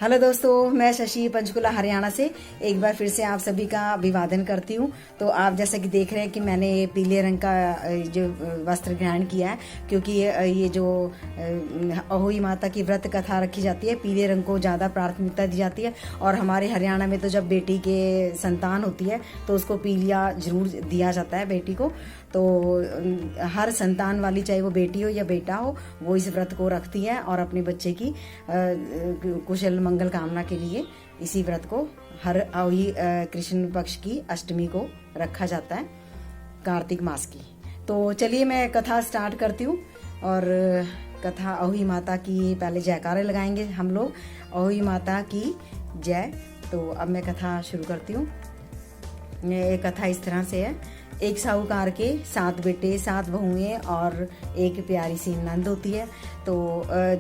Hello दोस्तों, मैं शशि पंचकुला हरियाणा से एक बार फिर से आप सभी का अभिवादन करती हूँ। तो आप जैसा कि देख रहे हैं कि मैंने पीले रंग का जो वस्त्र ग्रहण किया है, क्योंकि ये जो अहोई माता की व्रत कथा रखी जाती है, पीले रंग को ज़्यादा प्राथमिकता दी जाती है। और हमारे हरियाणा में तो जब बेटी के संतान होती है तो उसको पीलिया जरूर दिया जाता है बेटी को। तो हर संतान वाली, चाहे वो बेटी हो या बेटा हो, वो इस व्रत को रखती है और अपने बच्चे की कुशल मंगल कामना के लिए इसी व्रत को हर अहोई कृष्ण पक्ष की अष्टमी को रखा जाता है, कार्तिक मास की। तो चलिए मैं कथा स्टार्ट करती हूँ। और कथा अहोई माता की पहले जयकारे लगाएंगे हम लोग, अहोई माता की जय। तो अब मैं कथा शुरू करती हूँ। ये कथा इस तरह से है। एक साहूकार के 7 बेटे, 7 बहुएं और एक प्यारी सी नंद होती है। तो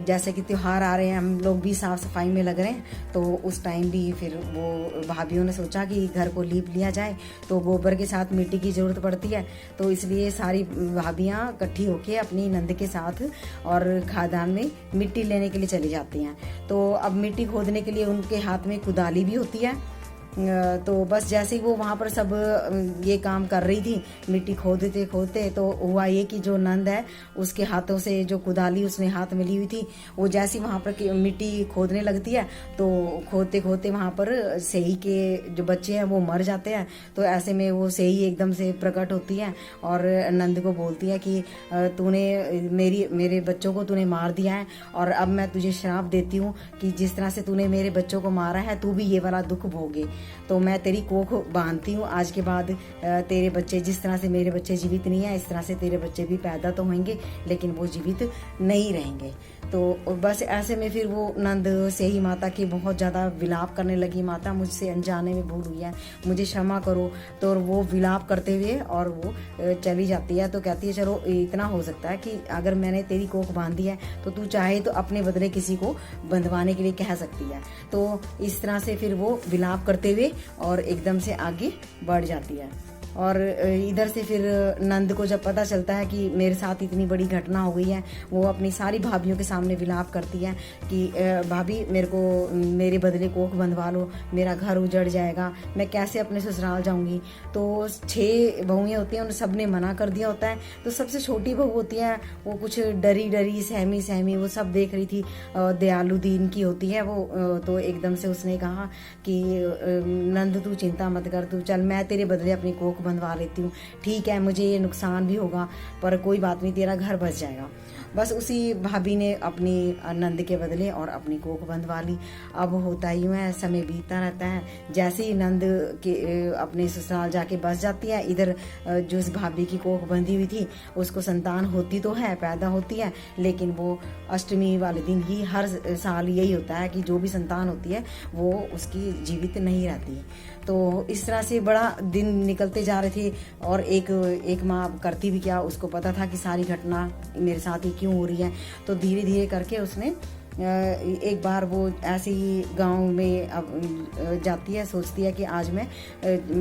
जैसे कि त्योहार आ रहे हैं, हम लोग भी साफ सफाई में लग रहे हैं। तो उस टाइम भी फिर वो भाभीियों ने सोचा कि घर को लीप लिया जाए, तो गोबर के साथ मिट्टी की जरूरत पड़ती है। तो इसलिए सारी भाभियाँ इकट्ठी होके अपनी नंद के साथ और खादान में मिट्टी लेने के लिए चली जाती हैं। तो अब मिट्टी खोदने के लिए उनके हाथ में कुदाली भी होती है। तो बस जैसे ही वो वहाँ पर सब ये काम कर रही थी, मिट्टी खोदते खोदते, तो हुआ ये कि जो नंद है उसके हाथों से जो कुदाली उसने हाथ में ली हुई थी, वो जैसे ही वहाँ पर मिट्टी खोदने लगती है तो खोदते खोदते वहाँ पर सेही के जो बच्चे हैं वो मर जाते हैं। तो ऐसे में वो सेही एकदम से प्रकट होती है और नंद को बोलती है कि तूने मेरे बच्चों को तूने मार दिया है, और अब मैं तुझे श्राप देती हूँ कि जिस तरह से तूने मेरे बच्चों को मारा है, तू भी ये वाला दुख भोगे। तो मैं तेरी कोख बांधती हूँ, आज के बाद तेरे बच्चे, जिस तरह से मेरे बच्चे जीवित नहीं है, इस तरह से तेरे बच्चे भी पैदा तो होंगे लेकिन वो जीवित नहीं रहेंगे। तो बस ऐसे में फिर वो नंद सेही माता की बहुत ज़्यादा विलाप करने लगी, माता मुझसे अनजाने में भूल हुई है, मुझे क्षमा करो। तो वो विलाप करते हुए और वो चली जाती है। तो कहती है चलो इतना हो सकता है कि अगर मैंने तेरी कोख बांधी है तो तू चाहे तो अपने बदले किसी को बंधवाने के लिए कह सकती है। तो इस तरह से फिर वो विलाप करते हुए और एकदम से आगे बढ़ जाती है। और इधर से फिर नंद को जब पता चलता है कि मेरे साथ इतनी बड़ी घटना हो गई है, वो अपनी सारी भाभियों के सामने विलाप करती है कि भाभी मेरे बदले कोख बंधवा लो, मेरा घर उजड़ जाएगा, मैं कैसे अपने ससुराल जाऊंगी। तो 6 बहुएं होती हैं, उन सब ने मना कर दिया होता है। तो सबसे छोटी बहू होती है, वो कुछ डरी डरी सहमी वो सब देख रही थी, दयालु दीन की होती है वो। तो एकदम से उसने कहा कि नंद तू चिंता मत कर, तू चल, मैं तेरे बदले अपनी कोख बंधवा लेती हूँ। ठीक है, मुझे ये नुकसान भी होगा पर कोई बात नहीं, तेरा घर बच जाएगा। बस उसी भाभी ने अपनी नंद के बदले और अपनी कोख बंधवा ली। अब होता ही है, समय बीतता रहता है। जैसे ही नंद के अपने ससुराल जाके बस जाती है, इधर जो इस भाभी की कोख बंधी हुई थी उसको संतान होती तो है, पैदा होती है, लेकिन वो अष्टमी वाले दिन ही हर साल यही होता है कि जो भी संतान होती है वो उसकी जीवित नहीं रहती। तो इस तरह से बड़ा दिन निकलते जा रहे थे। और एक माँ करती भी क्या, उसको पता था कि सारी घटना मेरे साथ ही क्यों हो रही है। तो धीरे धीरे करके उसने एक बार वो ऐसे ही गांव में अब जाती है, सोचती है कि आज मैं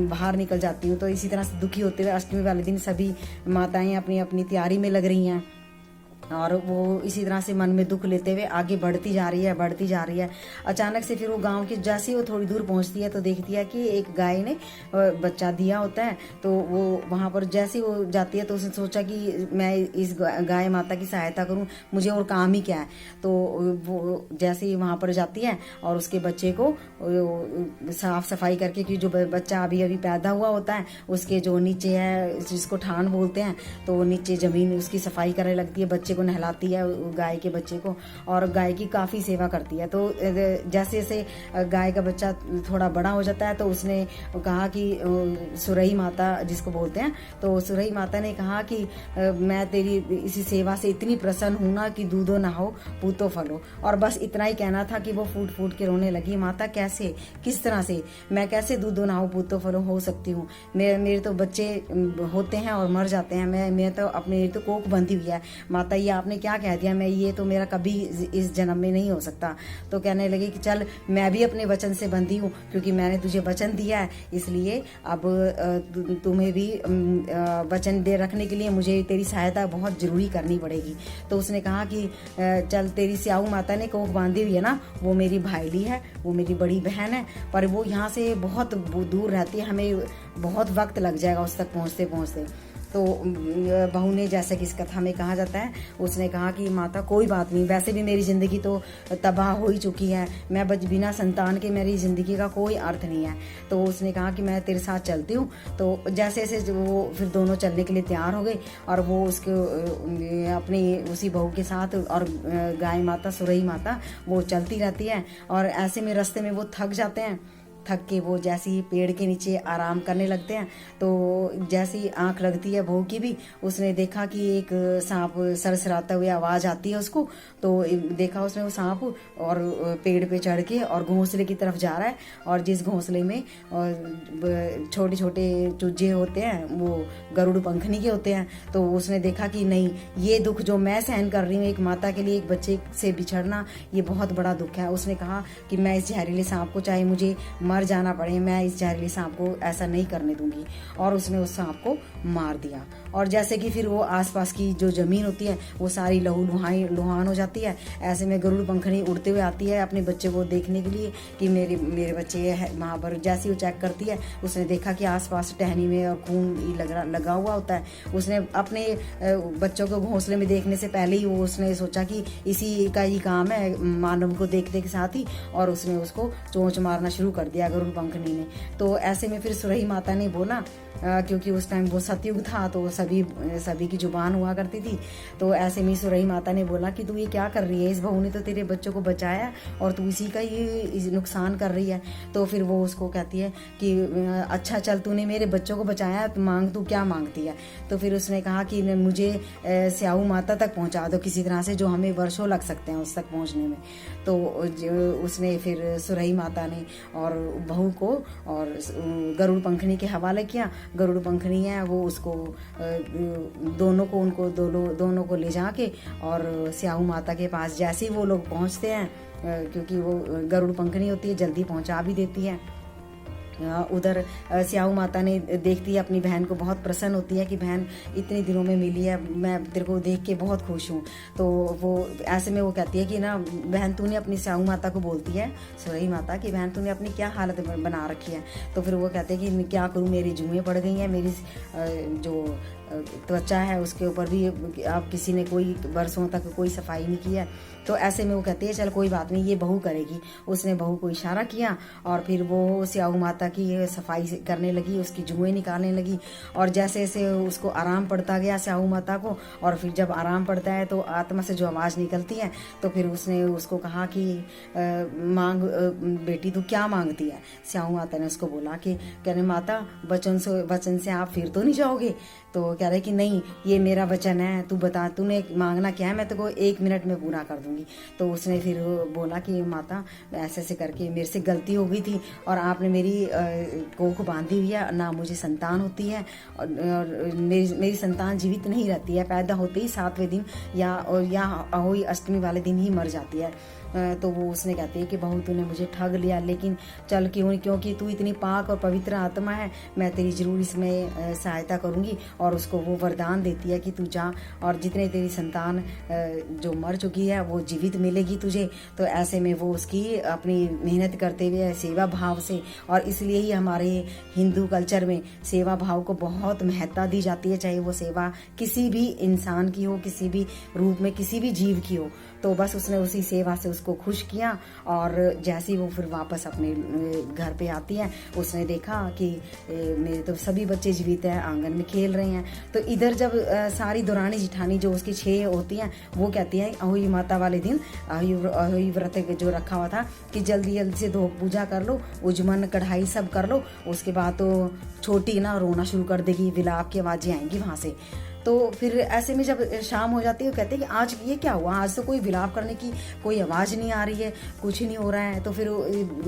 बाहर निकल जाती हूँ। तो इसी तरह से दुखी होते हुए अष्टमी वाले दिन सभी माताएं अपनी अपनी तैयारी में लग रही हैं और वो इसी तरह से मन में दुख लेते हुए आगे बढ़ती जा रही है। अचानक से फिर वो गांव की, जैसे वो थोड़ी दूर पहुंचती है तो देखती है कि एक गाय ने बच्चा दिया होता है। तो वो वहां पर जैसे वो जाती है तो उसने सोचा कि मैं इस गाय माता की सहायता करूं, मुझे और काम ही क्या है। तो वो जैसे ही वहां पर जाती है और उसके बच्चे को साफ सफाई करके, कि जो बच्चा अभी अभी पैदा हुआ होता है उसके जो नीचे है, जिसको ठान बोलते हैं, तो नीचे जमीन उसकी सफाई करने लगती है, बच्चे को नहलाती है, गाय के बच्चे को, और गाय की काफ़ी सेवा करती है। तो जैसे जैसे गाय का बच्चा थोड़ा बड़ा हो जाता है तो उसने कहा कि सुरही माता जिसको बोलते हैं, तो सुरही माता ने कहा कि मैं तेरी इसी सेवा से इतनी प्रसन्न हूँ ना कि दूधो नहाओ पूतो फलो। और बस इतना ही कहना था कि वो फूट फूट के रोने लगी, माता कैसे, किस तरह से, मैं कैसे दूधो नहाओ पूतो फलो हो सकती हूँ, मेरे तो बच्चे होते हैं और मर जाते हैं, मैं तो अपने तो कोख बंधी हुई है, माता ये ये आपने क्या कह दिया, मैं ये तो मेरा कभी इस जन्म में नहीं हो सकता। तो कहने लगी कि चल मैं भी अपने वचन से बंधी हूँ, क्योंकि मैंने तुझे वचन दिया है, इसलिए अब तुम्हें भी वचन दे रखने के लिए मुझे तेरी सहायता बहुत जरूरी करनी पड़ेगी। तो उसने कहा कि चल तेरी स्याऊ माता ने कोख बांधी हुई है ना, वो मेरी भाईली है, वो मेरी बड़ी बहन है, पर वो यहाँ से बहुत दूर रहती है, हमें बहुत वक्त लग जाएगा उस तक पहुँचते पहुँचते। तो बहू ने, जैसे कि इस कथा में कहा जाता है, उसने कहा कि माता कोई बात नहीं, वैसे भी मेरी ज़िंदगी तो तबाह हो ही चुकी है, मैं बिना संतान के मेरी ज़िंदगी का कोई अर्थ नहीं है। तो उसने कहा कि मैं तेरे साथ चलती हूँ। तो जैसे जैसे वो फिर दोनों चलने के लिए तैयार हो गए, और वो उसके अपनी उसी बहू के साथ, और गाय माता सुरई माता वो चलती रहती है। और ऐसे में रास्ते में वो थक जाते हैं, थक के वो जैसे ही पेड़ के नीचे आराम करने लगते हैं, तो जैसी आंख लगती है बहू की भी, उसने देखा कि एक सांप सरसराता हुए आवाज़ आती है उसको। तो देखा उसने वो सांप, और पेड़ पे चढ़ के और घोंसले की तरफ जा रहा है, और जिस घोंसले में छोटे छोटे चूजे होते हैं वो गरुड़ पंखनी के होते हैं। तो उसने देखा कि नहीं, ये दुख जो मैं सहन कर रही हूँ, एक माता के लिए एक बच्चे से बिछड़ना, ये बहुत बड़ा दुख है। उसने कहा कि मैं इस जहरीले सांप को, चाहे मुझे मर जाना पड़े, मैं इस जहरीले सांप को ऐसा नहीं करने दूंगी। और उसने उस सांप को मार दिया। और जैसे कि फिर वो आसपास की जो जमीन होती है वो सारी लहू लुहान हो जाती है। ऐसे में गरुड़ पंखनी उड़ते हुए आती है अपने बच्चे को देखने के लिए कि मेरे बच्चे है वहाँ पर। जैसे वो चेक करती है, उसने देखा कि आसपास टहनी में और खून लगा हुआ होता है। उसने अपने बच्चों को घोंसले में देखने से पहले ही वो उसने सोचा कि इसी का ही काम है मानव को देखने के साथ ही, और उसने उसको चोंच मारना शुरू कर दिया गरुड़ पंखनी ने। तो ऐसे में फिर सुरही माता ने बोला, क्योंकि उस टाइम वो सतयुग था तो सभी की जुबान हुआ करती थी। तो ऐसे में सुरही माता ने बोला कि तू ये क्या कर रही है, इस बहू ने तो तेरे बच्चों को बचाया और तू इसी का ही नुकसान कर रही है। तो फिर वो उसको कहती है कि अच्छा चल, तूने मेरे बच्चों को बचाया, तो मांग, तू क्या मांगती है। तो फिर उसने कहा कि मुझे स्याऊ माता तक पहुंचा दो किसी तरह से, जो हमें वर्षों लग सकते हैं उस तक पहुंचने में। तो उसने फिर सुरही माता ने और बहू को और गरुड़ पंखनी के हवाले किया। गरुड़ पंखनी है वो उसको दोनों को ले जाके और स्याऊ माता के पास जैसे ही वो लोग पहुंचते हैं, क्योंकि वो गरुड़ पंखनी होती है, जल्दी पहुंचा भी देती है। उधर स्याऊ माता ने देखती है अपनी बहन को, बहुत प्रसन्न होती है कि बहन इतने दिनों में मिली है, मैं तेरे को देख के बहुत खुश हूँ। तो वो ऐसे में वो कहती है कि ना बहन, तूने अपनी स्याऊ माता को बोलती है, सुरही माता की, बहन तूने अपनी क्या हालत बना रखी है। तो फिर वो कहते हैं कि क्या करूँ, मेरी जुएँ पड़ गई हैं, मेरी जो त्वचा है उसके ऊपर भी अब किसी ने कोई बरसों तक कोई सफाई नहीं की है। तो ऐसे में वो कहती है चल कोई बात नहीं, ये बहू करेगी। उसने बहू को इशारा किया और फिर वो स्याऊ माता की सफाई करने लगी, उसकी जुएँ निकालने लगी। और जैसे जैसे उसको आराम पड़ता गया स्याऊ माता को, और फिर जब आराम पड़ता है तो आत्मा से जो आवाज़ निकलती है, तो फिर उसने उसको कहा कि मांग बेटी, तू क्या मांगती है। स्याऊ माता ने उसको बोला कि कहने माता, वचन से आप फिर तो नहीं जाओगे। तो कह रहे कि नहीं, ये मेरा वचन है, तू बता तूने मांगना क्या है, मैं तेको 1 मिनट में पूरा कर दूंगी। तो उसने फिर बोला कि माता, ऐसे ऐसे करके मेरे से गलती हो गई थी और आपने मेरी कोख बांधी हुई है, ना मुझे संतान होती है, और मेरी संतान जीवित नहीं रहती है, पैदा होते ही 7वें दिन या अहोई अष्टमी वाले दिन ही मर जाती है। तो वो उसने कहती है कि बहू तूने मुझे ठग लिया, लेकिन चल क्योंकि तू इतनी पाक और पवित्र आत्मा है, मैं तेरी जरूर इसमें सहायता करूंगी। और उसको वो वरदान देती है कि तू जा, और जितने तेरी संतान जो मर चुकी है वो जीवित मिलेगी तुझे। तो ऐसे में वो उसकी अपनी मेहनत करते हुए सेवा भाव से, और इसलिए ही हमारे हिंदू कल्चर में सेवा भाव को बहुत महत्ता दी जाती है, चाहे वो सेवा किसी भी इंसान की हो, किसी भी रूप में, किसी भी जीव की हो। तो बस उसने उसी सेवा से उसको खुश किया। और जैसे ही वो फिर वापस अपने घर पे आती है, उसने देखा कि मेरे तो सभी बच्चे जीवित हैं, आंगन में खेल रहे हैं। तो इधर जब सारी दुरानी जिठानी जो उसकी 6 होती हैं, वो कहती हैं अहोई माता वाले दिन, अहोई व्रत जो रखा हुआ था, कि जल्दी जल्दी से धो पूजा कर लो, उजमन कढ़ाई सब कर लो। उसके बाद तो छोटी ना रोना शुरू कर देगी, विलाप की आवाज़ें आएंगी वहाँ से। तो फिर ऐसे में जब शाम हो जाती है, कहते हैं कि आज ये क्या हुआ, आज तो कोई विलाप करने की कोई आवाज़ नहीं आ रही है, कुछ नहीं हो रहा है। तो फिर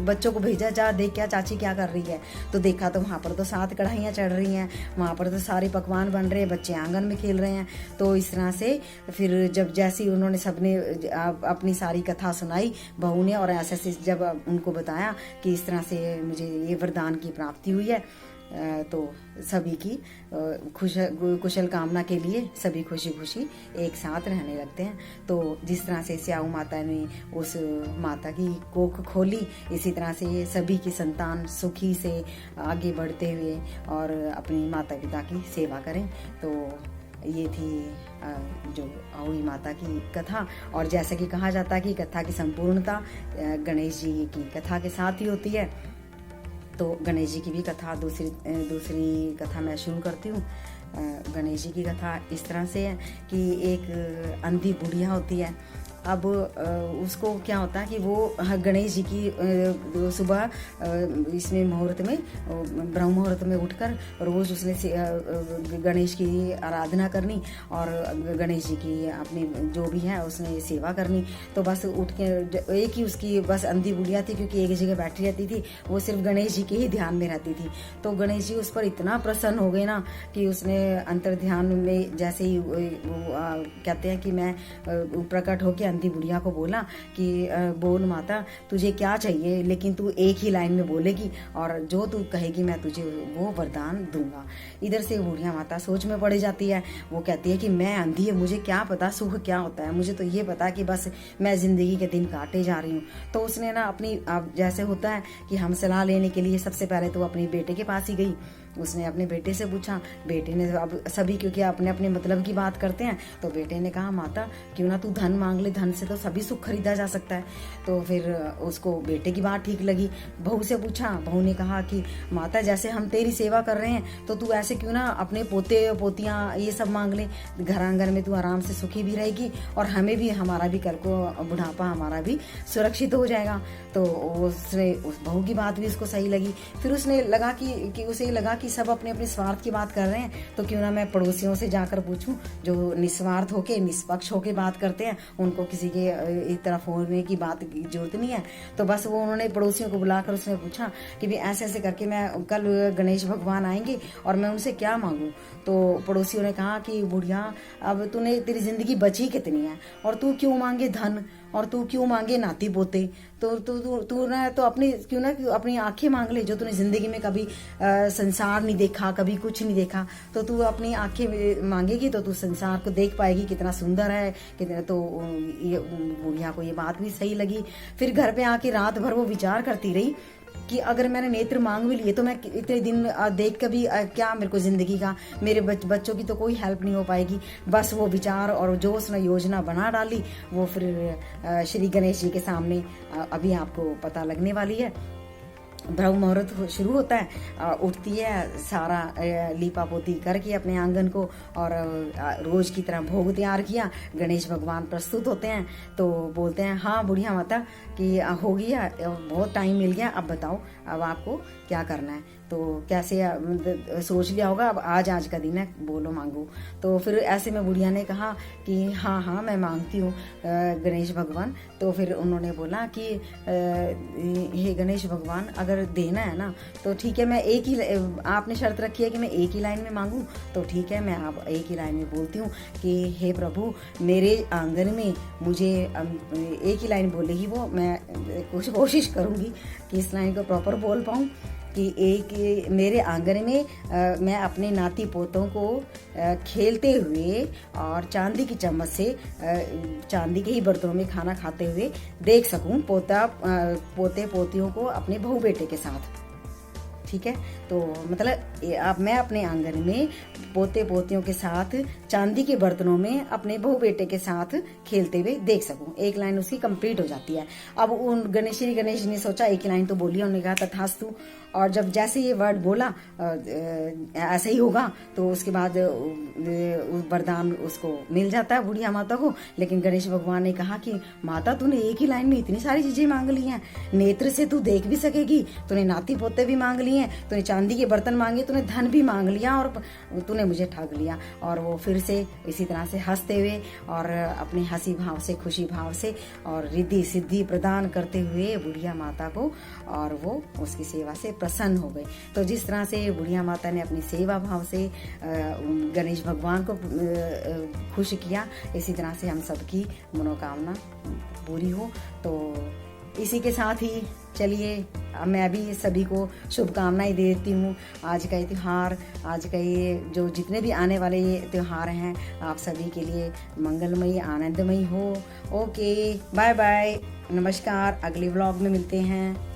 बच्चों को भेजा, जा देख क्या चाची क्या कर रही है। तो देखा तो वहाँ पर तो 7 कढ़ाइयाँ चढ़ रही हैं, वहाँ पर तो सारे पकवान बन रहे हैं, बच्चे आंगन में खेल रहे हैं। तो इस तरह से फिर जब जैसे उन्होंने सबने अपनी सारी कथा सुनाई बहू ने, और ऐसे ऐसे जब उनको बताया कि इस तरह से मुझे ये वरदान की प्राप्ति हुई है, तो सभी की कुशल कामना के लिए सभी खुशी खुशी एक साथ रहने लगते हैं। तो जिस तरह से स्याऊ माता ने उस माता की कोख खोली, इसी तरह से ये सभी की संतान सुखी से आगे बढ़ते हुए और अपनी माता पिता की सेवा करें। तो ये थी जो अहोई माता की कथा। और जैसा कि कहा जाता है कि कथा की संपूर्णता गणेश जी की कथा के साथ ही होती है। तो गणेश जी की भी कथा दूसरी कथा मैं शुरू करती हूँ। गणेश जी की कथा इस तरह से है कि एक अंधी बुढ़िया होती है। अब उसको क्या होता है कि वो गणेश जी की सुबह इसमें मुहूर्त में, ब्रह्म मुहूर्त में उठकर रोज उसने गणेश की आराधना करनी और गणेश जी की अपनी जो भी है उसने सेवा करनी। तो बस उठ के एक ही उसकी बस अंधी बुढ़िया थी, क्योंकि एक जगह बैठी रहती थी, वो सिर्फ गणेश जी के ही ध्यान में रहती थी। तो गणेश जी उस पर इतना प्रसन्न हो गए ना कि उसने अंतर ध्यान में जैसे ही कहते हैं कि मैं प्रकट होकर अंधी बुढ़िया को बोला कि बोल माता तुझे क्या चाहिए, लेकिन तू एक ही लाइन में बोलेगी और जो तू कहेगी मैं तुझे वो वरदान दूंगा। इधर से बुढ़िया माता सोच में पड़ जाती है। वो कहती है कि मैं अंधी है, मुझे क्या पता सुख क्या होता है, मुझे तो ये पता कि बस मैं जिंदगी के दिन काटे जा रही हूँ। तो उसने ना अपनी, अब जैसे होता है कि हम सलाह लेने के लिए सबसे पहले तो अपनी बेटे के पास ही गई। उसने अपने बेटे से पूछा। बेटे ने, अब सभी क्योंकि अपने अपने मतलब की बात करते हैं, तो बेटे ने कहा माता क्यों ना तू धन मांग ले, धन से तो सभी सुख खरीदा जा सकता है। तो फिर उसको बेटे की बात ठीक लगी। बहू से पूछा। बहू ने कहा कि माता जैसे हम तेरी सेवा कर रहे हैं तो तू ऐसे क्यों ना अपने पोते पोतियां ये सब मांग ले, घर आंगन में तू आराम से सुखी भी रहेगी और हमें भी, हमारा भी कल को बुढ़ापा हमारा भी सुरक्षित हो जाएगा। तो उसने, उस बहू की बात भी उसको सही लगी। फिर उसने लगा कि उसे लगा कि सब अपने अपने स्वार्थ की बात कर रहे हैं, तो क्यों ना मैं पड़ोसियों से जाकर पूछूं जो निस्वार्थ होके निष्पक्ष होके बात करते हैं, उनको किसी के एक तरफ होने की बात की जरूरत नहीं है। तो बस वो उन्होंने पड़ोसियों को बुलाकर उसने पूछा कि भी ऐसे ऐसे करके मैं कल गणेश भगवान आएंगे और मैं उनसे क्या मांगू। तो पड़ोसियों ने कहा कि बुढ़िया अब तूने, तेरी जिंदगी बची कितनी है और तू क्यों मांगे धन और तू क्यों मांगे नाती पोते। तो तू ना तो अपनी क्यों ना अपनी आंखें मांग ले, जो तूने जिंदगी में कभी संसार नहीं देखा, कभी कुछ नहीं देखा, तो तू अपनी आंखें मांगेगी तो तू संसार को देख पाएगी कितना सुंदर है कितना। तो ये बुढ़िया को ये बात भी सही लगी। फिर घर पे आके रात भर वो विचार करती रही कि अगर मैंने नेत्र मांग भी लिए तो मैं इतने दिन देख कर भी क्या मेरे को जिंदगी का, मेरे बच्चों की तो कोई हेल्प नहीं हो पाएगी। बस वो विचार और जो उसने योजना बना डाली वो फिर श्री गणेश जी के सामने अभी आपको पता लगने वाली है। ब्रह्म मुहूर्त शुरू होता है, उठती है, सारा लीपा पोती करके अपने आंगन को और रोज की तरह भोग तैयार किया। गणेश भगवान प्रस्तुत होते हैं तो बोलते हैं हाँ बुढ़िया माता कि हो गया, बहुत टाइम मिल गया, अब बताओ अब आपको क्या करना है। तो कैसे सोच लिया होगा, अब आज का दिन है, बोलो मांगो। तो फिर ऐसे में बुढ़िया ने कहा कि हाँ हाँ मैं मांगती हूँ गणेश भगवान। तो फिर उन्होंने बोला कि हे गणेश भगवान अगर देना है ना तो ठीक है, मैं एक ही, आपने शर्त रखी है कि मैं एक ही लाइन में मांगूं, तो ठीक है मैं आप एक ही लाइन में बोलती हूँ कि हे प्रभु मेरे आंगन में मुझे, एक ही लाइन बोलेगी वो, मैं कुछ कोशिश करूँगी कि इस लाइन को प्रॉपर बोल पाऊँ कि एक मेरे आंगन में मैं अपने नाती पोतों को खेलते हुए और चांदी की चम्मच से चांदी के ही बर्तनों में खाना खाते हुए देख सकूं पोते पोतियों को अपने बहू बेटे के साथ। ठीक है, तो मतलब अब मैं अपने आंगन में पोते पोतियों के साथ चांदी के बर्तनों में अपने बहू बेटे के साथ खेलते हुए देख सकूं। एक लाइन उसकी कंप्लीट हो जाती है। अब उन गणेश ने सोचा एक ही लाइन तो बोली, उन्होंने कहा तथास्तु। और जब जैसे ये वर्ड बोला ऐसे ही होगा, तो उसके बाद वरदान उसको मिल जाता है बुढ़िया माता को। लेकिन गणेश भगवान ने कहा कि माता तूने एक ही लाइन में इतनी सारी चीजें मांग ली हैं, नेत्र से तू देख भी सकेगी, तूने नाती पोते भी मांग लिए है, तूने चांदी के बर्तन मांगे, तूने धन भी मांग लिया और तूने मुझे ठग लिया। और वो फिर से इसी तरह से हंसते हुए और अपने हंसी भाव से, खुशी भाव से और रिद्धि सिद्धि प्रदान करते हुए बुढ़िया माता को, और वो उसकी सेवा से प्रसन्न हो गए। तो जिस तरह से बुढ़िया माता ने अपनी सेवा भाव से गणेश भगवान को खुश किया, इसी तरह से हम सबकी मनोकामना पूरी हो। तो इसी के साथ ही चलिए मैं भी सभी को शुभकामनाएं देती हूँ। आज का ये त्यौहार, आज का ये जो जितने भी आने वाले ये त्यौहार हैं, आप सभी के लिए मंगलमयी, आनंदमयी हो। ओके, बाय बाय, नमस्कार, अगले व्लॉग में मिलते हैं।